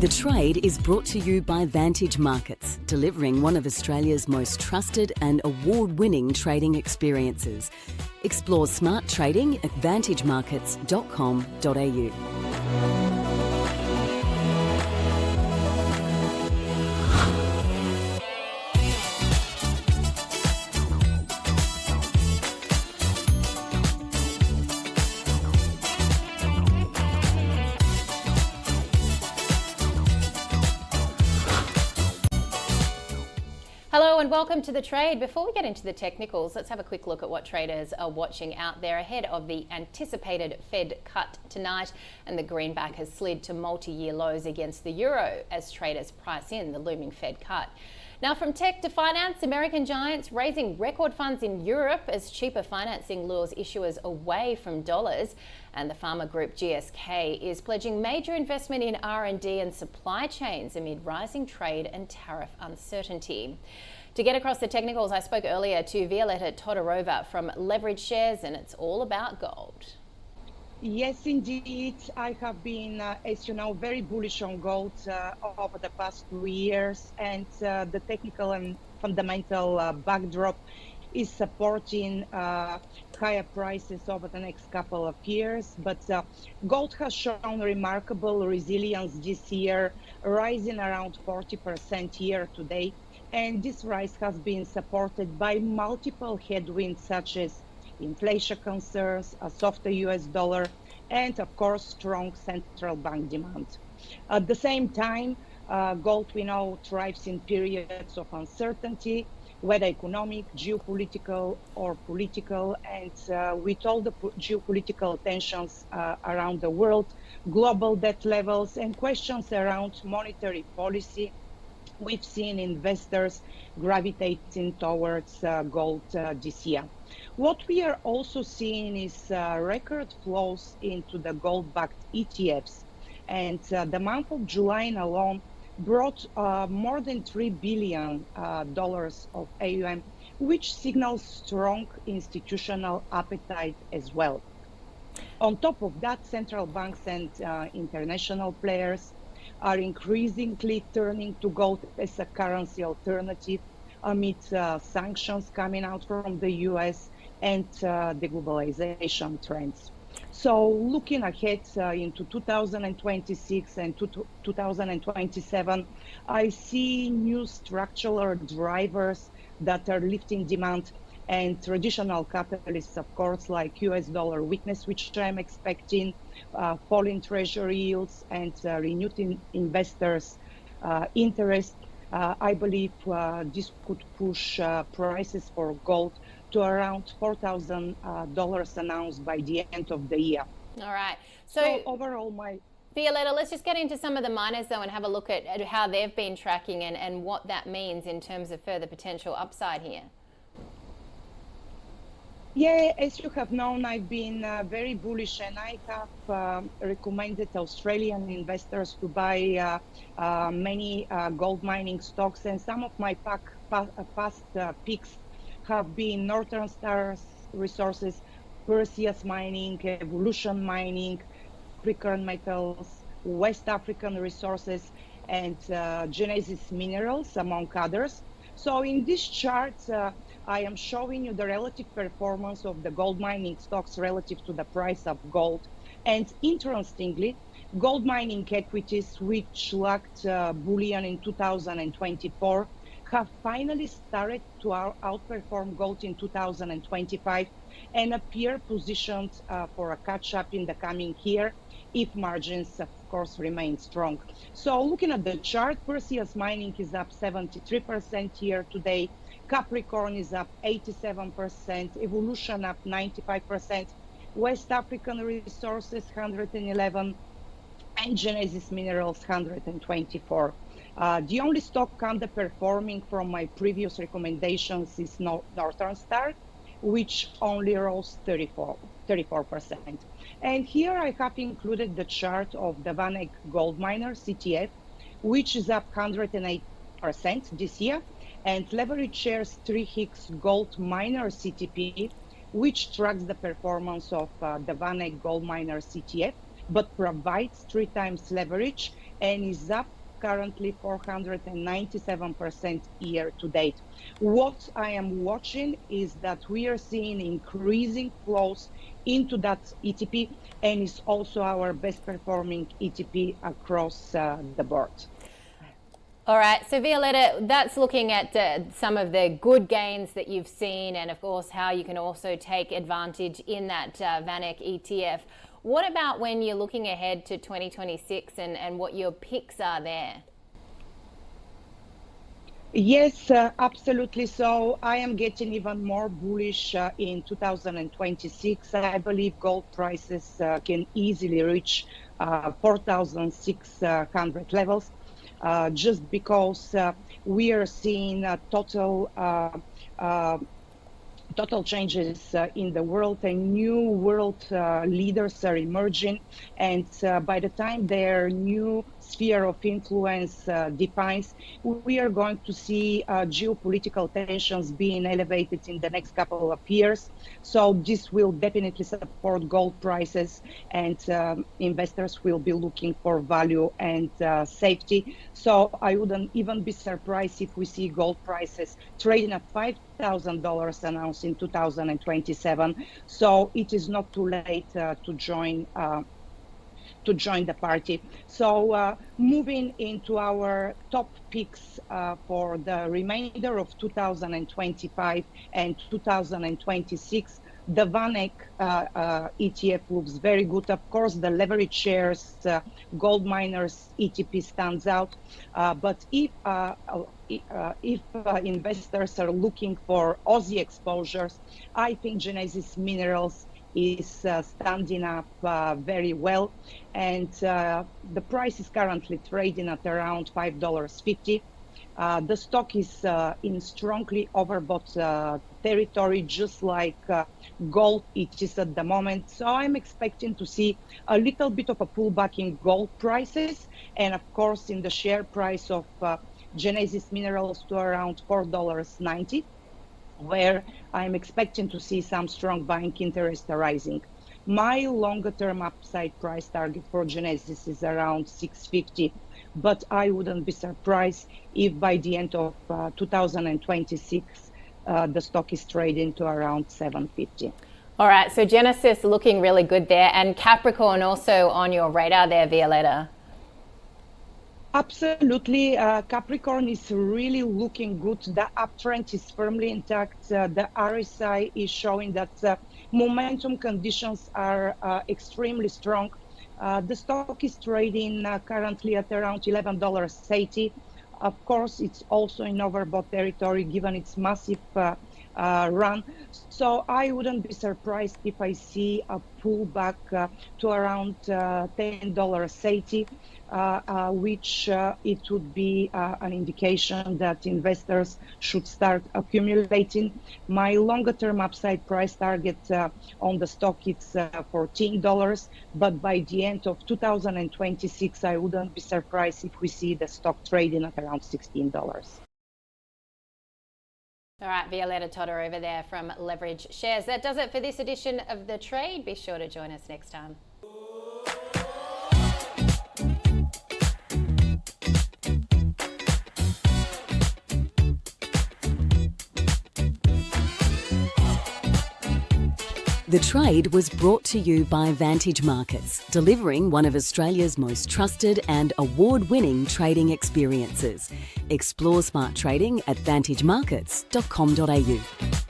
The Trade is brought to you by Vantage Markets, delivering one of Australia's most trusted and award-winning trading experiences. Explore smart trading at vantagemarkets.com.au. Hello and welcome to The Trade. Before we get into the technicals, let's have a quick look at what traders are watching out there ahead of the anticipated Fed cut tonight, and the greenback has slid to multi-year lows against the euro as traders price in the looming Fed cut. Now, from tech to finance, American giants raising record funds in Europe as cheaper financing lures issuers away from dollars. And the pharma group GSK is pledging major investment in R&D and supply chains amid rising trade and tariff uncertainty. To get across the technicals, I spoke earlier to Violeta Todorova from Leverage Shares, and it's all about gold. Yes, indeed. I have been, as you know, very bullish on gold over the past 2 years, and the technical and fundamental backdrop is supporting higher prices over the next couple of years. But gold has shown remarkable resilience this year, rising around 40% year to date. And this rise has been supported by multiple headwinds such as inflation concerns, a softer US dollar, and of course, strong central bank demand. At the same time, gold, we know, thrives in periods of uncertainty, whether economic, geopolitical, or political. And with all the geopolitical tensions around the world, global debt levels, and questions around monetary policy, we've seen investors gravitating towards gold this year. What we are also seeing is record flows into the gold-backed ETFs. And the month of July alone brought more than $3 billion of AUM, which signals strong institutional appetite as well. On top of that, central banks and international players are increasingly turning to gold as a currency alternative amid sanctions coming out from the US and the globalization trends. So looking ahead into 2026 and 2027, I see new structural drivers that are lifting demand, and traditional catalysts, of course, like US dollar weakness, which I'm expecting, falling treasury yields, and renewed investors' interest. I believe this could push prices for gold to around $4,000 an ounce by the end of the year. All right. So overall, Violeta, let's just get into some of the miners though and have a look at how they've been tracking and what that means in terms of further potential upside here. Yeah, as you have known, I've been very bullish, and I have recommended Australian investors to buy many gold mining stocks, and some of my past picks have been Northern Star Resources, Perseus Mining, Evolution Mining, Capricorn Metals, West African Resources, and Genesis Minerals, among others. So in this chart, I am showing you the relative performance of the gold mining stocks relative to the price of gold. And interestingly, gold mining equities, which lacked bullion in 2024, have finally started to outperform gold in 2025 and appear positioned for a catch-up in the coming year if margins, of course, remain strong. So looking at the chart, Perseus Mining is up 73% year to date. Capricorn is up 87%, Evolution up 95%, West African Resources 111%, and Genesis Minerals 124%. The only stock underperforming from my previous recommendations is Northern Star, which only rose 34%. And here I have included the chart of the VanEck Gold Miners ETF, which is up 108% this year, and Leverage Shares 3X Gold Miners ETP, which tracks the performance of the VanEck Gold Miners ETF, but provides 3 times leverage and is up currently 497% year to date. What I am watching is that we are seeing increasing flows into that ETP, and it's also our best performing ETP across the board. All right, so Violeta, that's looking at some of the good gains that you've seen, and of course how you can also take advantage in that VanEck ETF. What about when you're looking ahead to 2026 and what your picks are there? Yes, absolutely. So I am getting even more bullish in 2026. I believe gold prices can easily reach 4,600 levels. Just because we are seeing total changes in the world, and new world leaders are emerging, and by the time their new sphere of influence defines, we are going to see geopolitical tensions being elevated in the next couple of years. So this will definitely support gold prices, and investors will be looking for value and safety. So I wouldn't even be surprised if we see gold prices trading at $5,000 an ounce in 2027. So it is not too late to join the party. So moving into our top picks for the remainder of 2025 and 2026, the VanEck ETF looks very good. Of course, the leverage shares Gold Miners ETP stands out. But if investors are looking for Aussie exposures, I think Genesis Minerals is standing up very well, and the price is currently trading at around $5.50. The stock is in strongly overbought territory, just like gold it is at the moment. So I'm expecting to see a little bit of a pullback in gold prices, and of course in the share price of Genesis Minerals to around $4.90, where I'm expecting to see some strong buying interest arising. My longer term upside price target for Genesis is around $6.50, but I wouldn't be surprised if by the end of 2026 the stock is trading to around $7.50. All right, so Genesis looking really good there, and Capricorn also on your radar there, Violeta. Absolutely. Capricorn is really looking good. The uptrend is firmly intact. The RSI is showing that momentum conditions are extremely strong. The stock is trading currently at around $11.80. Of course, it's also in overbought territory given its massive run. So I wouldn't be surprised if I see a pullback to around $10.80. Which it would be an indication that investors should start accumulating. My longer term upside price target on the stock is $14, but by the end of 2026, I wouldn't be surprised if we see the stock trading at around $16. All right, Violeta Todorova there from Leverage Shares. That does it for this edition of The Trade. Be sure to join us next time. The Trade was brought to you by Vantage Markets, delivering one of Australia's most trusted and award-winning trading experiences. Explore smart trading at vantagemarkets.com.au.